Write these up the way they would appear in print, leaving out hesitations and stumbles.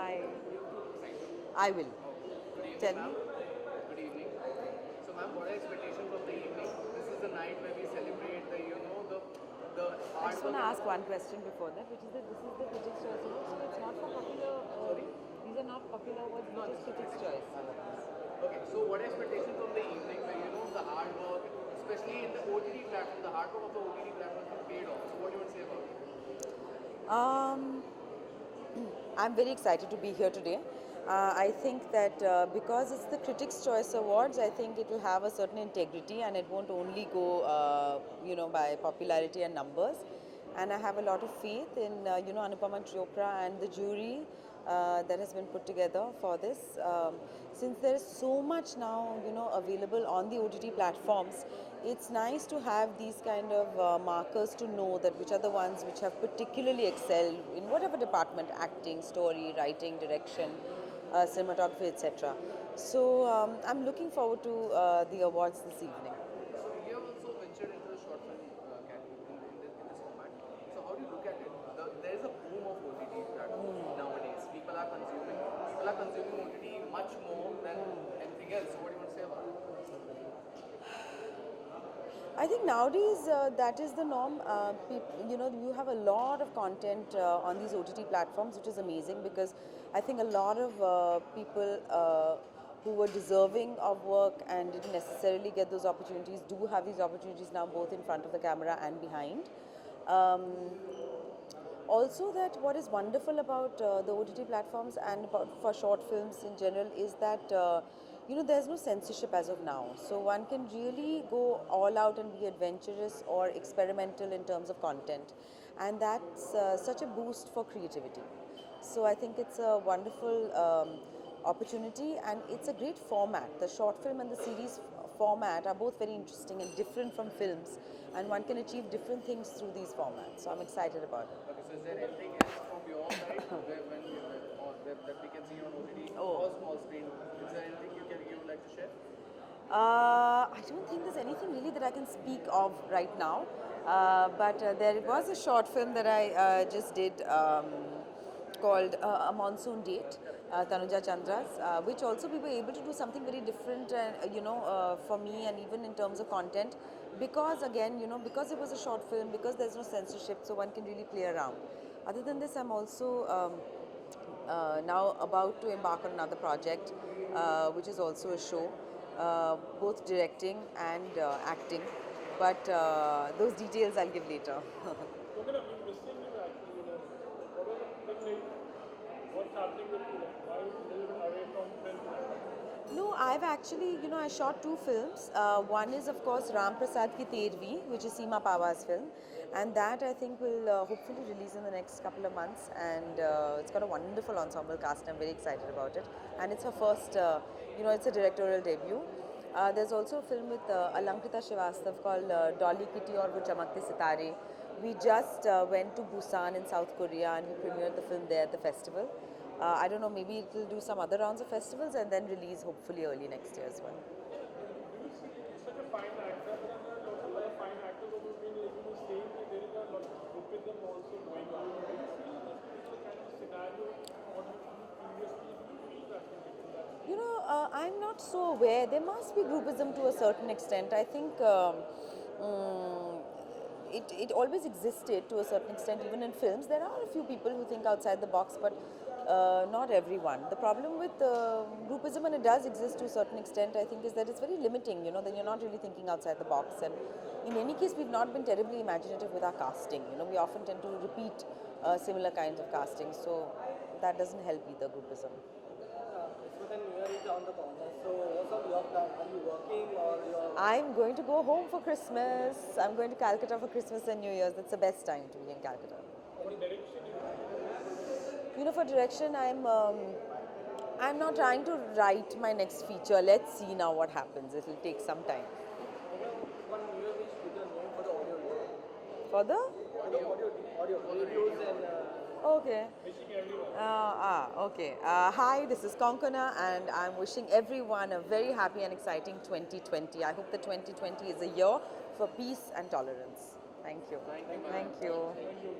Hi. I will. Good evening, Tell ma'am. me. Good evening. So, ma'am, what are expectations of the evening? This is the night where we celebrate the I just hard want work to and ask one question before that, which is that this is the Critics' Choice Award, so it's not for popular. sorry. These are not popular awards, No, they're this just is Critics' critics' Choice. Okay. So, what are expectations of the evening where the hard work, especially in the OTT platform, the hard work of the OTT platform has been paid off. So, what do you want to say about it? Um, I'm very excited to be here today. I think that because it's the Critics' Choice Awards, I think it will have a certain integrity and it won't only go, by popularity and numbers. And I have a lot of faith in, Anupama Chopra and the jury that has been put together for this. Since there is so much now, available on the OTT platforms, it's nice to have these kind of markers to know that which are the ones which have particularly excelled in whatever department, acting, story, writing, direction, cinematography, etc. So I'm looking forward to the awards this evening. So, you have also ventured into the short film category in this format. So, how do you look at it? There is a boom of OTT platforms nowadays. People are consuming OTT much more than anything else. So, what do you want to say about it? I think nowadays that is the norm. You have a lot of content on these OTT platforms, which is amazing because I think a lot of people who were deserving of work and didn't necessarily get those opportunities do have these opportunities now, both in front of the camera and behind. Um, Also, that what is wonderful about the OTT platforms and about for short films in general is that there's no censorship as of now. So one can really go all out and be adventurous or experimental in terms of content, and that's such a boost for creativity. So I think it's a wonderful opportunity, and it's a great format. The short film and the series format are both very interesting and different from films, and one can achieve different things through these formats. So I'm excited about it. Okay, so is there anything else from your side that we can see on OTT or Oh. small screen? Is there anything you would like to share? I don't think there's anything really that I can speak of right now. But there was a short film that I just did called A Monsoon Date, Tanuja Chandra's, which also we were able to do something very different, for me, and even in terms of content, because again, because it was a short film, because there's no censorship, so one can really play around. Other than this, I'm also now about to embark on another project, which is also a show, both directing and acting. But those details I'll give later. Coconut, we missing you actually, what was the thing like, what's happening with you, like, why are you a little bit away from film? No, I've actually, I shot two films. One is, of course, Ram Prasad Ki Tervi, which is Seema Pawa's film. And that I think will hopefully release in the next couple of months. And it's got a wonderful ensemble cast. I'm very excited about it. And it's her first, it's a directorial debut. There's also a film with Alankrita Srivastav called Dolly Kitty or Wo Chamakte Sitare. We just went to Busan in South Korea and we premiered the film there at the festival. I don't know, maybe it will do some other rounds of festivals and then release hopefully early next year as well. Do you see such a fine actor, but there are lots of other fine actors who have been like, saying that there is a lot of groupism also going on. Do you feel that this is a kind of scenario what you've seen previously? Do you feel that in that? I'm not so aware. There must be groupism to a certain extent. I think mm, it always existed to a certain extent, even in films. There are a few people who think outside the box, but not everyone. The problem with groupism, and it does exist to a certain extent, I think, is that it's very limiting, then you're not really thinking outside the box. And in any case, we've not been terribly imaginative with our casting. We often tend to repeat similar kinds of casting, so that doesn't help either, groupism. Christmas and New Year is on the corner. So what's on your plan? Are you working or you're I'm going to go home for Christmas. I'm going to Calcutta for Christmas and New Year's. That's the best time to be in Calcutta. Any direction For direction, I'm not trying to write my next feature. Let's see now what happens. It will take some time. one New Year wish with your name for the audio For the audio reviews and okay. wishing everyone? Okay. Hi, this is Konkona, and I'm wishing everyone a very happy and exciting 2020. I hope that 2020 is a year for peace and tolerance. Thank you. Thank you. Thank you.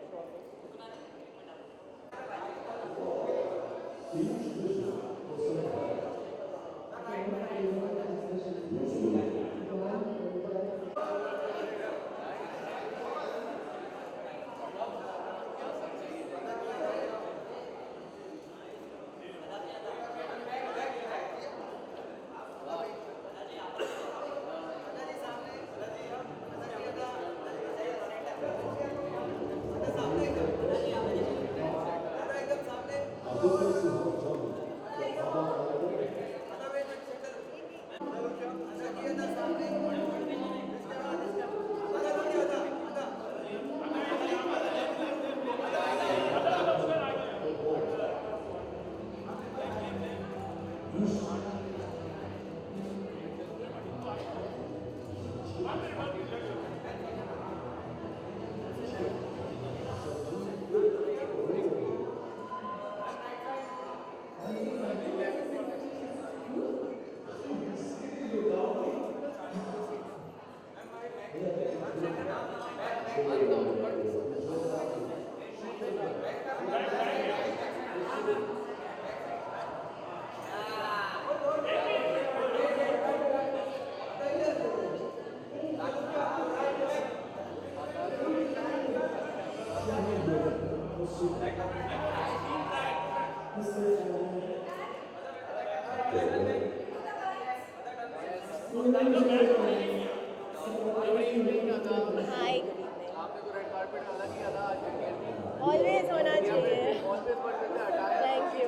Hi, good evening. आपने तो red carpet वाला किया था आज Indian में Always होना चाहिए. Always but with the attire Thank you.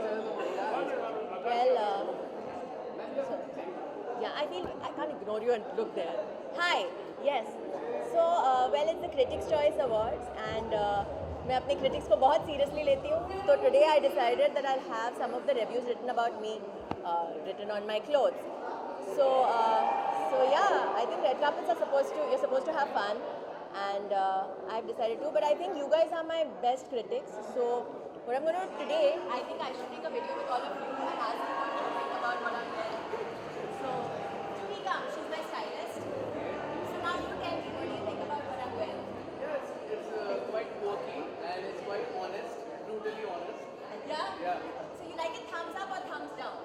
Well, yeah, I feel I can't ignore you and look there. Hi, yes. So, well, it's the Critics' Choice Awards, and मैं अपने critics को बहुत seriously लेती हूँ. So today I decided that I'll have some of the reviews written about me, written on my clothes. So yeah, I think red carpets are you're supposed to have fun, and I've decided to. But I think you guys are my best critics. So what I'm going to do today, I think I should take a video with all of you and ask you what you think about what I'm wearing. So Tumika, she's my stylist. So now you tell me, what do you think about what I'm wearing? Yeah, it's quite quirky and it's quite honest, brutally honest. Yeah? Yeah. So you like it thumbs up or thumbs down?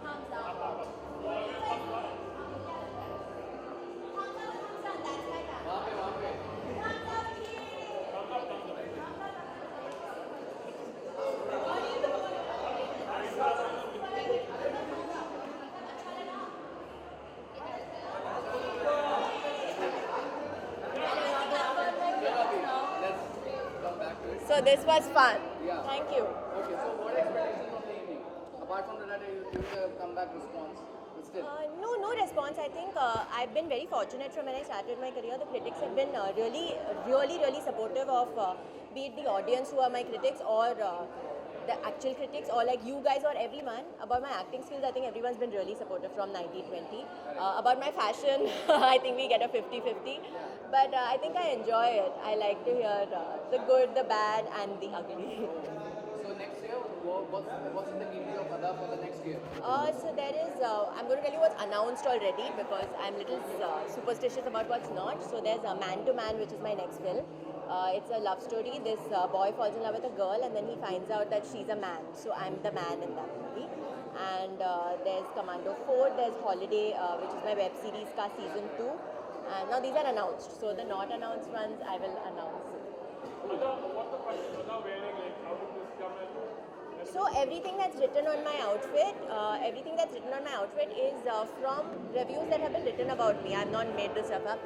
Thumbs down. Thumbs up, thumbs down. That's my camera. वहाँ पे Thumbs up, please. let's come back to it. So this was fun. Yeah. Thank you. Okay, so what expectations from the evening? Apart from that, you give a comeback response, but still. No response. I think I've been very fortunate from when I started my career. The critics have been really supportive of be it the audience who are my critics or the actual critics or like you guys or everyone. About my acting skills, I think everyone's been really supportive from 1920. About my fashion, I think we get a 50-50. But I think I enjoy it. I like to hear the good, the bad and the ugly. So next year, what's in the kitty of Ada for the next year? So there is, I'm going to tell you what's announced already because I'm little superstitious about what's not. So there's a Man to Man, which is my next film. It's a love story. This boy falls in love with a girl and then he finds out that she's a man. So I'm the man in that movie. And there's Commando 4, there's Holiday, which is my web series ka season 2. And now these are announced. So the not announced ones I will announce. What's the question about wearing? Like, how did this come and So everything that's written on my outfit, is from reviews that have been written about me. I've not made this stuff up.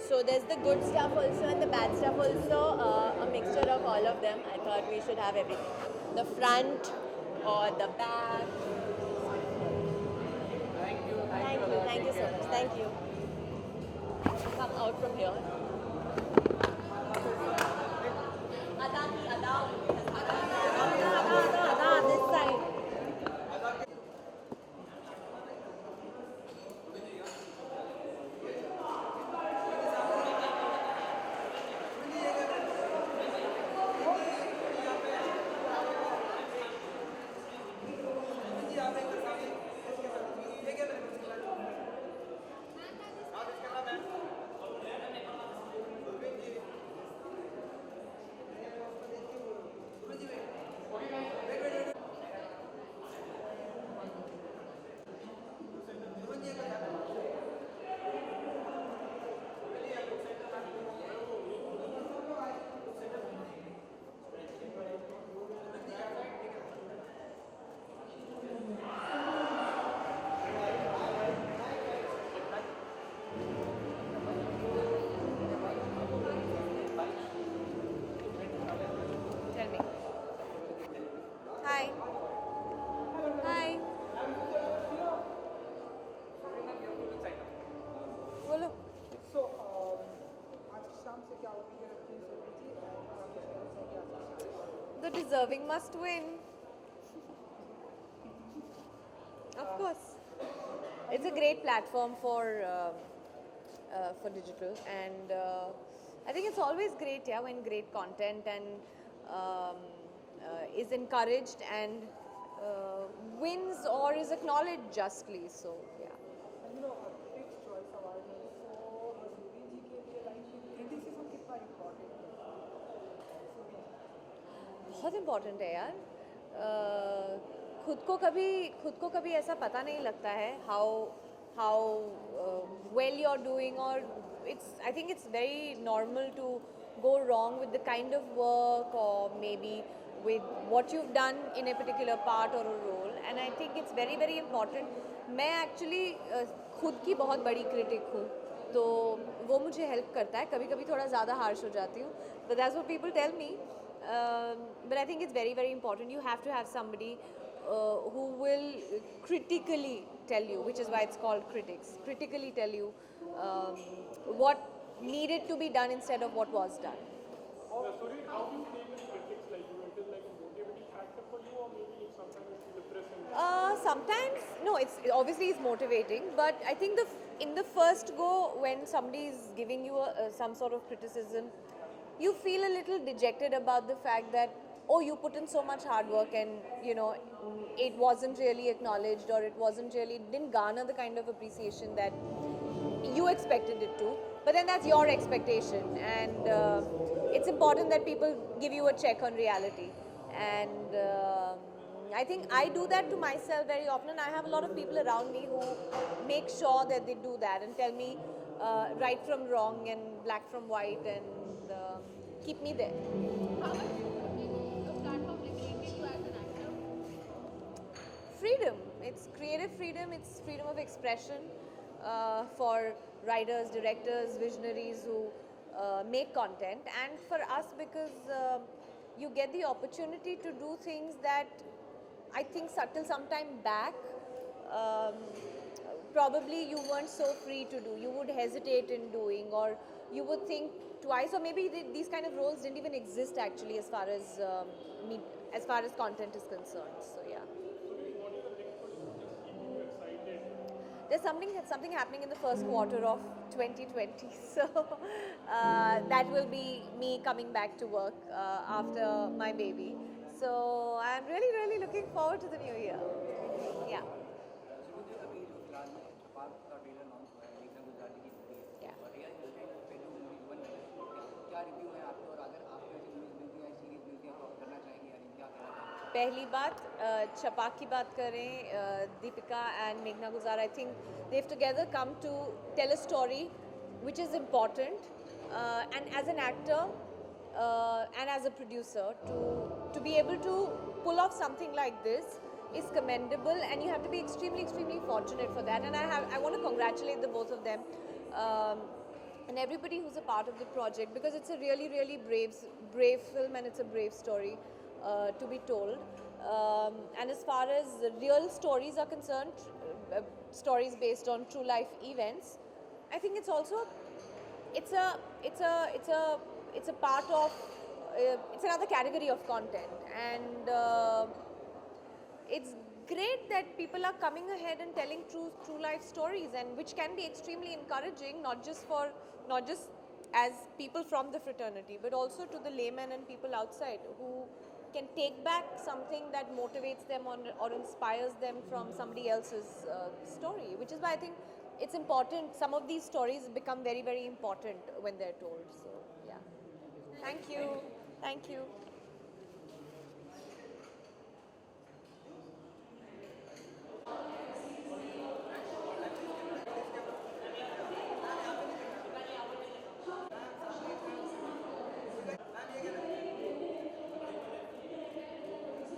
So there's the good stuff also and the bad stuff also, a mixture of all of them. I thought we should have everything. The front or the back. Thank you so much. Thank you. Come out from here. Ada, this side. the deserving must win. Of course. It's a great platform for digital, and I think it's always great, yeah, when great content and is encouraged and wins or is acknowledged justly. So yeah. And Critics' Choice Award में so Subir जी के लिए like criticism कितना important है? बहुत important है यार. खुद को कभी ऐसा पता नहीं लगता है how well you're doing, or I think it's very normal to go wrong with the kind of work or maybe with what you've done in a particular part or a role, and I think it's very very important. मैं actually खुद की बहुत बड़ी critic हूँ, तो वो मुझे help करता है. कभी कभी थोड़ा ज़्यादा harsh हो जाती हूँ, but that's what people tell me. But I think it's very very important. You have to have somebody who will critically tell you, which is why it's called critics, critically tell you what needed to be done instead of what was done. Suresh, how do you deal with critics like you? It is like a motivating factor for you, or maybe sometimes it's depressing? Sometimes, no, it's obviously it's motivating, but I think in the first go, when somebody is giving you some sort of criticism, you feel a little dejected about the fact that, oh, you put in so much hard work and it wasn't really acknowledged, or it didn't garner the kind of appreciation that you expected it to. But then that's your expectation, and it's important that people give you a check on reality. And I think I do that to myself very often, and I have a lot of people around me who make sure that they do that and tell me right from wrong and black from white, and keep me there. How much a platform liberated you as an actor? Freedom. It's creative freedom, it's freedom of expression for writers, directors, visionaries who make content, and for us because you get the opportunity to do things that I think till some time back probably you weren't so free to do. You would hesitate in doing, or you would think twice, or maybe these kind of roles didn't even exist actually as far as content is concerned. So yeah. There's something happening in the first quarter of 2020, so that will be me coming back to work after my baby. So I'm really really looking forward to the new year. Yeah. पहली बात छपाक की बात करें, Deepika and Meghna Gulzar, I think they've together come to tell a story which is important, and as an actor and as a producer to be able to pull off something like this is commendable, and you have to be extremely fortunate for that, and I want to congratulate the both of them and everybody who's a part of the project, because it's a really brave film, and it's a brave story to be told. And as far as real stories are concerned, stories based on true life events, I think it's also it's a part of it's another category of content, and it's great that people are coming ahead and telling true life stories, and which can be extremely encouraging, not just as people from the fraternity, but also to the laymen and people outside who can take back something that motivates them or inspires them from somebody else's story, which is why I think it's important. Some of these stories become very important when they're told. So yeah, thank you.